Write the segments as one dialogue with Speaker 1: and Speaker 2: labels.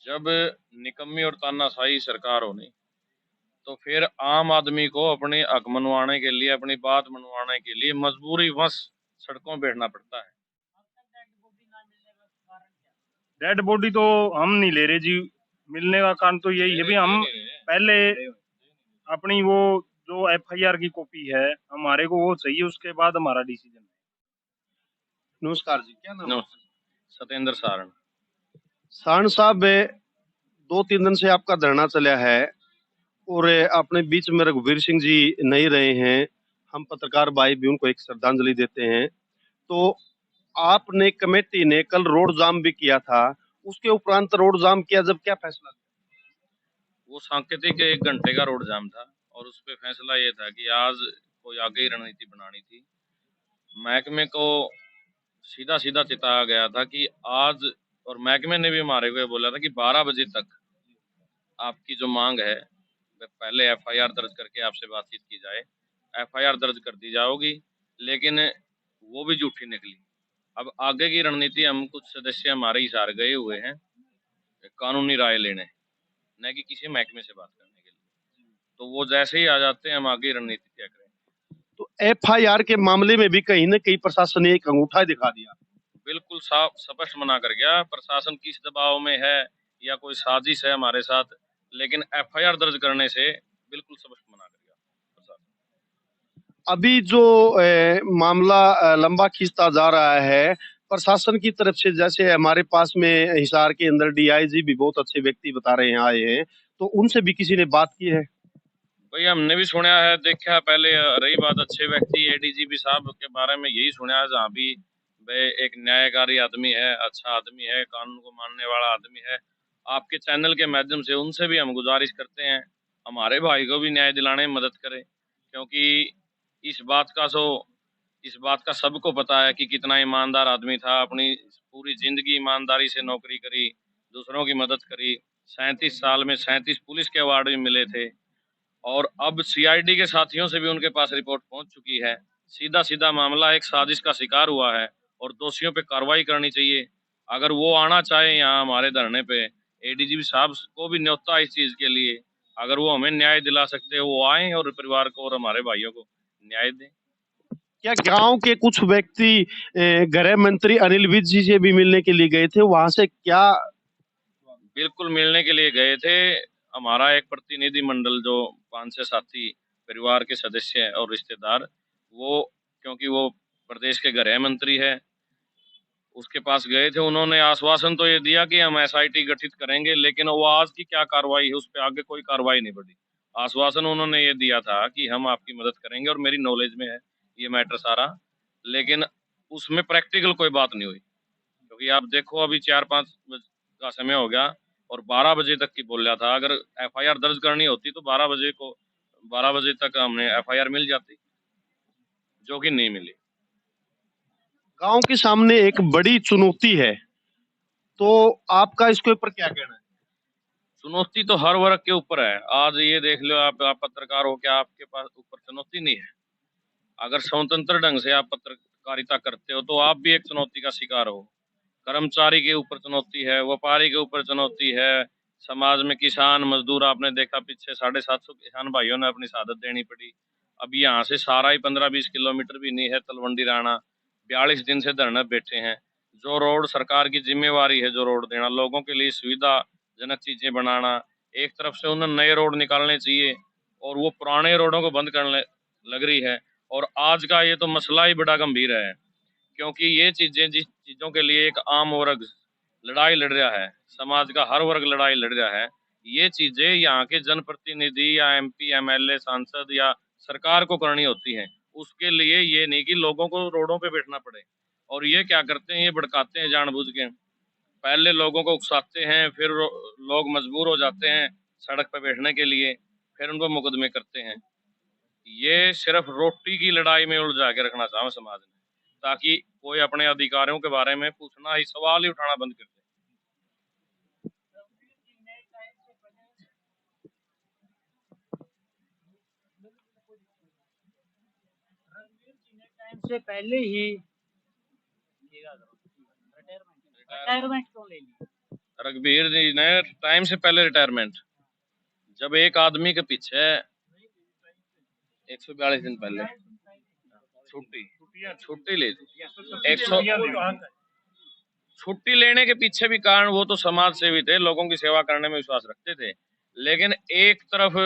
Speaker 1: जब निकम्मी और तानाशाही सरकार होनी, तो फिर आम आदमी को अपने हक मनवाने के लिए, अपनी बात मनवाने के लिए मजबूरी वश सड़कों पे बैठना पड़ता है।
Speaker 2: डेड बॉडी तो हम नहीं ले रहे जी, मिलने का कारण तो यही है भी हम पहले अपनी वो जो एफआईआर की कॉपी है हमारे को वो चाहिए, उसके बाद हमारा डिसीजन है।
Speaker 3: नमस्कार जी, क्या नाम है?
Speaker 1: सतेंद्र सारण।
Speaker 3: सारण साहब, 2-3 दिन से आपका धरना चला है और अपने बीच में रघुवीर सिंह जी नहीं रहे हैं। हम पत्रकार भाई भी उनको एक श्रद्धांजलि देते हैं। तो आपने कमेटी ने कल रोड जाम भी किया था, उसके उपरांत रोड जाम किया, जब क्या फैसला लिया?
Speaker 1: वो सांकेतिक 1 घंटे का रोड जाम था और उस पर फैसला ये था कि आज कोई आगे ही रणनीति बनानी थी। महकमे को सीधा सीधा चिताया गया था कि आज, और महकमे ने भी हमारे को बोला था कि 12 बजे तक आपकी जो मांग है, पहले एफआईआर दर्ज करके आपसे बातचीत की जाए। एफआईआर दर्ज कर दी जाओगी, लेकिन वो भी झूठी निकली। अब आगे की रणनीति, हम कुछ सदस्य हमारे हिसार गए हुए हैं कानूनी राय लेने, न कि किसी महकमे से बात करने के लिए। तो वो जैसे ही आ जाते हैं, हम आगे रणनीति तय करें।
Speaker 3: तो एफआईआर के मामले में भी कहीं न कहीं प्रशासन ने एक अंगूठा दिखा दिया।
Speaker 1: बिल्कुल साफ स्पष्ट मना कर गया। प्रशासन किस दबाव में है या कोई साजिश है हमारे साथ, लेकिन एफआईआर दर्ज करने से बिल्कुल स्पष्ट मना कर गया प्रशासन।
Speaker 3: अभी जो मामला लंबा खींचता जा रहा है, प्रशासन की तरफ से, जैसे हमारे पास में हिसार के अंदर डीआईजी भी बहुत अच्छे व्यक्ति बता रहे हैं आए हैं, तो उनसे भी किसी ने बात की है?
Speaker 1: भाई हमने भी सुना है, देखा पहले। रही बात अच्छे व्यक्ति, एडीजीपी साहब के बारे में यही सुना है, जहाँ भी वे एक न्यायकारी आदमी है, अच्छा आदमी है, कानून को मानने वाला आदमी है। आपके चैनल के माध्यम से उनसे भी हम गुजारिश करते हैं, हमारे भाई को भी न्याय दिलाने में मदद करें, क्योंकि इस बात का इस बात का सबको पता है कि कितना ईमानदार आदमी था। अपनी पूरी जिंदगी ईमानदारी से नौकरी करी, दूसरों की मदद करी। 37 साल में 37 पुलिस के अवार्ड भी मिले थे, और अब सीआईडी के साथियों से भी उनके पास रिपोर्ट पहुंच चुकी है। सीधा सीधा मामला एक साजिश का शिकार हुआ है और दोषियों पे कार्रवाई करनी चाहिए। अगर वो आना चाहे यहाँ हमारे धरने पे, एडीजीपी साहब को भी न्योता इस चीज के लिए। अगर वो हमें न्याय दिला सकते हैं, वो आए और परिवार को और हमारे भाइयों को न्याय दें।
Speaker 3: क्या गांव के कुछ व्यक्ति गृह मंत्री अनिल विज जी से भी मिलने के लिए गए थे? वहां से क्या?
Speaker 1: बिल्कुल मिलने के लिए गए थे। हमारा एक प्रतिनिधि मंडल, जो 5 से साथी परिवार के सदस्य हैं और रिश्तेदार, वो, क्योंकि वो प्रदेश के गृह मंत्री है, उसके पास गए थे। उन्होंने आश्वासन तो ये दिया कि हम एसआईटी गठित करेंगे, लेकिन वो आज की क्या कार्रवाई है उस पर आगे कोई कार्रवाई नहीं बढ़ी। आश्वासन उन्होंने ये दिया था कि हम आपकी मदद करेंगे, और मेरी नॉलेज में है ये मैटर सारा, लेकिन उसमें प्रैक्टिकल कोई बात नहीं हुई। क्योंकि आप देखो, अभी 4-5 का समय हो गया और 12 बजे तक की बोल रहा था। अगर एफआईआर दर्ज करनी होती तो 12 बजे तक हमें एफआईआर मिल जाती, जो कि नहीं मिली।
Speaker 3: गांव के सामने एक बड़ी चुनौती है, तो आपका इसके ऊपर क्या कहना है?
Speaker 1: चुनौती तो हर वर्ग के ऊपर है। आज ये देख लो, आप पत्रकार हो, क्या आपके पास ऊपर चुनौती नहीं है? अगर स्वतंत्र ढंग से आप पत्रकारिता करते हो तो आप भी एक चुनौती का शिकार हो। कर्मचारी के ऊपर चुनौती है, व्यापारी के ऊपर चुनौती है, समाज में किसान मजदूर, आपने देखा पीछे 750 किसान भाइयों ने अपनी शहादत देनी पड़ी। अब यहाँ से सारा ही 15-20 किलोमीटर भी नहीं है तलवंडी राणा। 42 दिन से धरने बैठे हैं। जो रोड सरकार की जिम्मेवारी है, जो रोड देना, लोगों के लिए सुविधाजनक चीजें बनाना, एक तरफ से उन्हें नए रोड निकालने चाहिए और वो पुराने रोडों को बंद करने लग रही है। और आज का ये तो मसला ही बड़ा गंभीर है, क्योंकि ये चीजें, जिस चीजों के लिए एक आम वर्ग लड़ाई लड़ रहा है, समाज का हर वर्ग लड़ाई लड़ रहा है, ये चीजें यहाँ के जनप्रतिनिधि या एमपी एमएलए सांसद या सरकार को करनी होती हैं। उसके लिए ये नहीं कि लोगों को रोडों पे बैठना पड़े। और ये क्या करते हैं, ये भड़काते हैं जानबूझ के। पहले लोगों को उकसाते हैं, फिर लोग मजबूर हो जाते हैं सड़क पे बैठने के लिए, फिर उनको मुकदमे करते हैं। ये सिर्फ रोटी की लड़ाई में उलझा के रखना चाहे समाज ने, ताकि कोई अपने अधिकारों के बारे में पूछना ही, सवाल ही उठाना बंद कर दे।
Speaker 4: टाइम से पहले ही रिटायरमेंट क्यों ले ली?
Speaker 1: रघुवीर जी ने टाइम से पहले रिटायरमेंट, जब एक आदमी के पीछे 142 दिन पहले छुट्टी ले दी, 100 छुट्टी लेने के पीछे भी कारण वो तो समाज सेवी थे, लोगों की सेवा करने में विश्वास रखते थे, लेकिन एक तरफ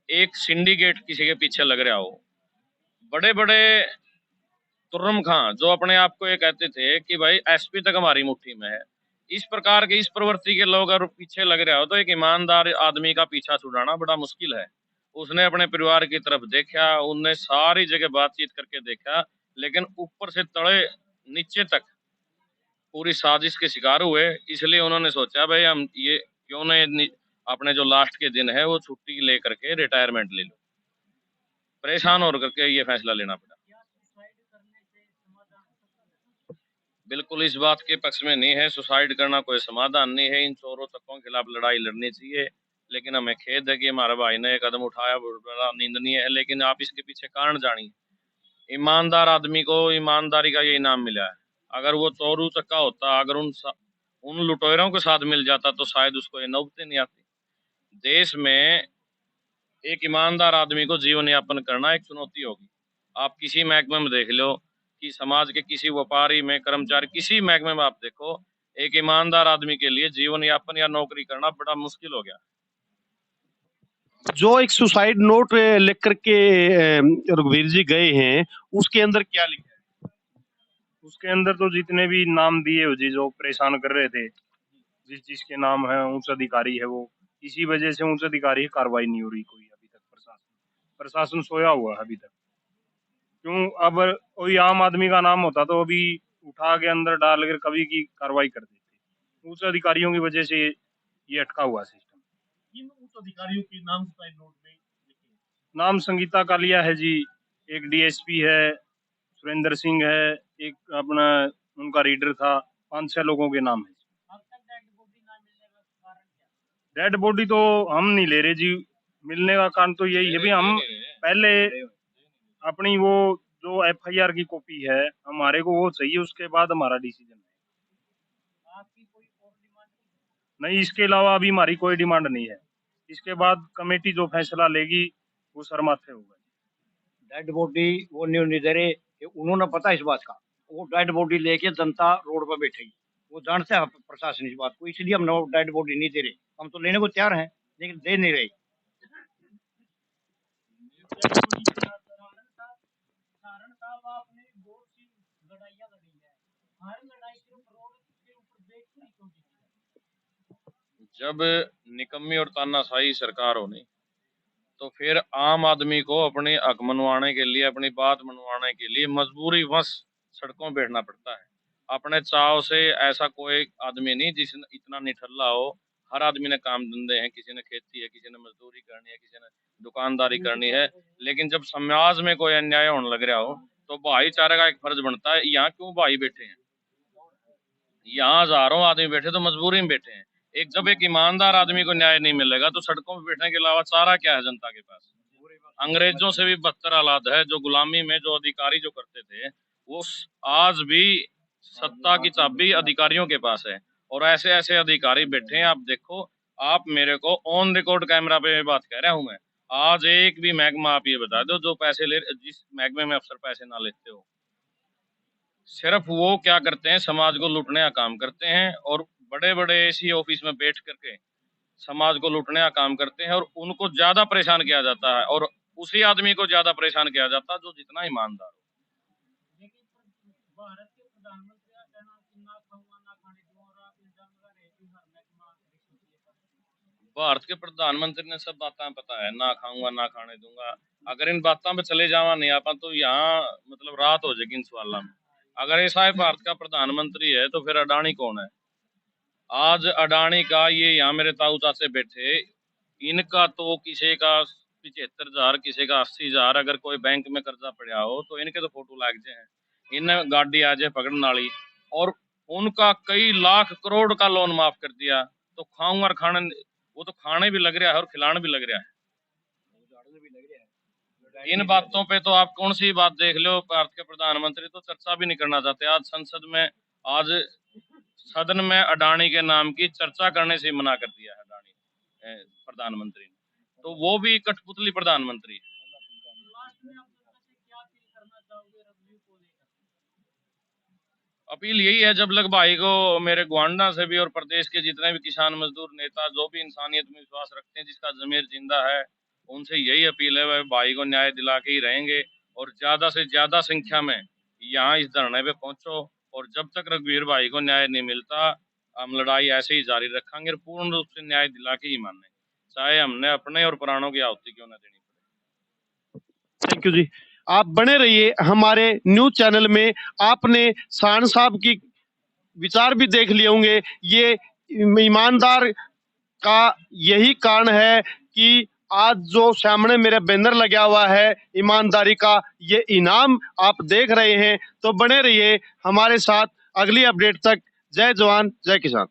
Speaker 1: एक सिंडिकेट किसी के पीछे लग रहा हो, बड़े बड़े तुर्रम खां जो अपने आप को ये कहते थे कि भाई एसपी तक हमारी मुट्ठी में है, इस प्रकार के इस प्रवृत्ति के लोग अगर पीछे लग रहा हो तो एक ईमानदार आदमी का पीछा छुड़ाना बड़ा मुश्किल है। उसने अपने परिवार की तरफ देखा, उनने सारी जगह बातचीत करके देखा, लेकिन ऊपर से तले नीचे तक पूरी साजिश के शिकार हुए। इसलिए उन्होंने सोचा भाई हम ये क्यों नहीं अपने जो लास्ट के दिन है वो छुट्टी लेकर के रिटायरमेंट ले लो। परेशान होकर करके ये फैसला लेना पड़ा। बिल्कुल इस बात के पक्ष में नहीं है, सुसाइड करना कोई समाधान नहीं है। इन चोरों तत्वों के खिलाफ लड़ाई लड़नी चाहिए, लेकिन हमें खेद है कि हमारे भाई ने कदम उठाया, बड़ा निंदनीय है। लेकिन आप इसके पीछे कारण जानिए। ईमानदार आदमी को ईमानदारी का ये इनाम मिला है। अगर वो चोरू चक्का होता, अगर उन लुटेरों के साथ मिल जाता तो शायद उसको ये नौबतें नहीं आती। देश में एक ईमानदार आदमी को जीवन यापन करना एक चुनौती होगी। आप किसी महकमे में देख लो कि समाज के किसी व्यापारी में, कर्मचारी, किसी महकमे में आप देखो, एक ईमानदार आदमी के लिए जीवन यापन या नौकरी करना बड़ा मुश्किल हो गया।
Speaker 3: जो एक सुसाइड नोट लेकर के रघुवीर जी गए हैं, उसके अंदर क्या लिखा है?
Speaker 2: उसके अंदर तो जितने भी नाम दिए हो जी, जो परेशान कर रहे थे, जिस जिसके नाम है उच्च अधिकारी है, वो इसी वजह से उच्च अधिकारी की कार्रवाई नहीं हो रही कोई अभी तक। प्रशासन सोया हुआ है अभी तक। क्यों? अब कोई आम आदमी का नाम होता तो अभी उठा के अंदर डाल कर कभी की कार्रवाई कर देते। उच्च अधिकारियों की वजह से ये अटका हुआ सिस्टम।
Speaker 4: इन उच्च अधिकारियों के नाम सुसाइड नोट में
Speaker 2: नाम संगीता कालिया है जी, एक डीएसपी है, सुरेंद्र सिंह है, एक अपना उनका रीडर था, 5-6 लोगों के नाम है।
Speaker 4: अब तक डेड बॉडी ना मिलने का कारण क्या?
Speaker 2: डेड बॉडी तो हम नहीं ले रहे जी, मिलने का कारण तो यही है भी हम पहले अपनी वो जो एफआईआर की कॉपी है हमारे को वो चाहिए, उसके बाद हमारा डिसीजन है।
Speaker 4: आपकी कोई और डिमांड
Speaker 2: नहीं, इसके अलावा अभी हमारी कोई डिमांड नहीं है। इसके बाद कमेटी जो फैसला लेगी वो सर माथे होगा।
Speaker 5: डेड बॉडी वो नहीं दे रहे, उन्होंने पता इस बात का, वो डेड बॉडी लेके जनता रोड पर बैठेगी, वो जानते हैं प्रशासन इस बात को, इसलिए हम डेड बॉडी नहीं दे रहे। हम तो लेने को तैयार हैं लेकिन दे नहीं रहे।
Speaker 4: कारण साहब आपने बहुत सी लड़ाइयाँ लड़ी है, हर लड़ाई सिर्फ रोड के ऊपर देख के क्यों जीती?
Speaker 1: जब निकम्मी और तानाशाही सरकार होनी तो फिर आम आदमी को अपनी हक मनवाने के लिए, अपनी बात मनवाने के लिए मजबूरी वश सड़कों पे बैठना पड़ता है। अपने चाव से ऐसा कोई आदमी नहीं जिसने इतना निठल्ला हो। हर आदमी ने काम धंधे हैं, किसी ने खेती है, किसी ने मजदूरी करनी है, किसी ने दुकानदारी करनी है। लेकिन जब समाज में कोई अन्याय होने लग रहा हो तो भाईचारे का एक फर्ज बनता है। यहाँ क्यों भाई बैठे हैं? यहाँ हजारों आदमी बैठे तो मजबूरी में बैठे हैं। जब एक ईमानदार आदमी को न्याय नहीं मिलेगा तो सड़कों पर बैठने के अलावा चारा क्या है जनता के पास? अंग्रेजों से भी बदतर हालात है। जो गुलामी में जो अधिकारी जो करते थे, वो आज भी सत्ता की चाबी अधिकारियों के पास है। और ऐसे ऐसे अधिकारी बैठे हैं, आप देखो। आप मेरे को ऑन रिकॉर्ड कैमरा पे बात कह रहा हूं मैं। आज एक भी महकमा आप ये बता दो जो पैसे ले, जिस महकमे में अफसर पैसे ना लेते हो। सिर्फ वो क्या करते हैं, समाज को लूटने का काम करते हैं और बड़े बड़े ऐसी ऑफिस में बैठ करके समाज को लूटने का काम करते हैं। और उनको ज्यादा परेशान किया जाता है और उसी आदमी को ज्यादा परेशान किया जाता है जो जितना ईमानदार हो।
Speaker 4: लेकिन भारत के प्रधानमंत्री का कहना कि ना खाऊंगा ना खाने दूंगा, और आप इल्जाम लगा रहे हैं कि हर महकमा रिश्वत लेता है।
Speaker 1: भारत के प्रधानमंत्री ने सब बातें पता है, ना खाऊंगा ना खाने दूंगा। अगर इन बातों पे चले जावा नहीं आपा तो यहाँ मतलब रात हो जाएगी इन सवालों में। अगर ऐसा है भारत का प्रधानमंत्री है तो फिर अडानी कौन है? आज अडानी का ये यहाँ मेरे ताऊ चाचे बैठे, इनका तो किसी का 75,000, किसी का 80,000, अगर कोई बैंक में कर्जा पड़ा हो तो इनके तो फोटो लग जाए, इन गाड़ी आ जाए पकड़ने वाली। और उनका कई लाख करोड़ का लोन माफ कर दिया। तो खाऊंगा और खाने, वो तो खाने भी लग रहा है और खिलाने भी लग रहा है। इन बातों पे तो आप कौन सी बात देख लो, भारत के प्रधानमंत्री तो चर्चा भी नहीं करना चाहते। आज संसद में आज सदन में अडानी के नाम की चर्चा करने से मना कर दिया है अडानी प्रधानमंत्री ने, तो वो भी कठपुतली प्रधानमंत्री है।
Speaker 4: लास्ट में आप जनता से क्या अपील करना चाहोगे रिव्यू को लेकर?
Speaker 1: अपील यही है, जब लग भाई को, मेरे ग्वांडा से भी और प्रदेश के जितने भी किसान मजदूर नेता जो भी इंसानियत में विश्वास रखते हैं, जिसका जमीर जिंदा है, उनसे यही अपील है, वह भाई को न्याय दिला के ही रहेंगे और ज्यादा से ज्यादा संख्या में यहाँ इस धरने पे पहुंचो। और जब तक रघुवीर भाई को न्याय नहीं मिलता, हम लड़ाई ऐसे ही जारी रखेंगे और पूर्ण रूप से न्याय दिला के ही माने, चाहे हमने अपने और प्राणों की आहुति क्यों न देनी पड़े।
Speaker 3: थैंक यू जी। आप बने रहिए हमारे न्यूज चैनल में। आपने साहन साहब की विचार भी देख लिए होंगे। ये ईमानदार का यही कारण है कि आज जो सामने मेरे बैनर लगा हुआ है ईमानदारी का, ये इनाम आप देख रहे हैं। तो बने रहिए हमारे साथ अगली अपडेट तक। जय जवान जय किसान।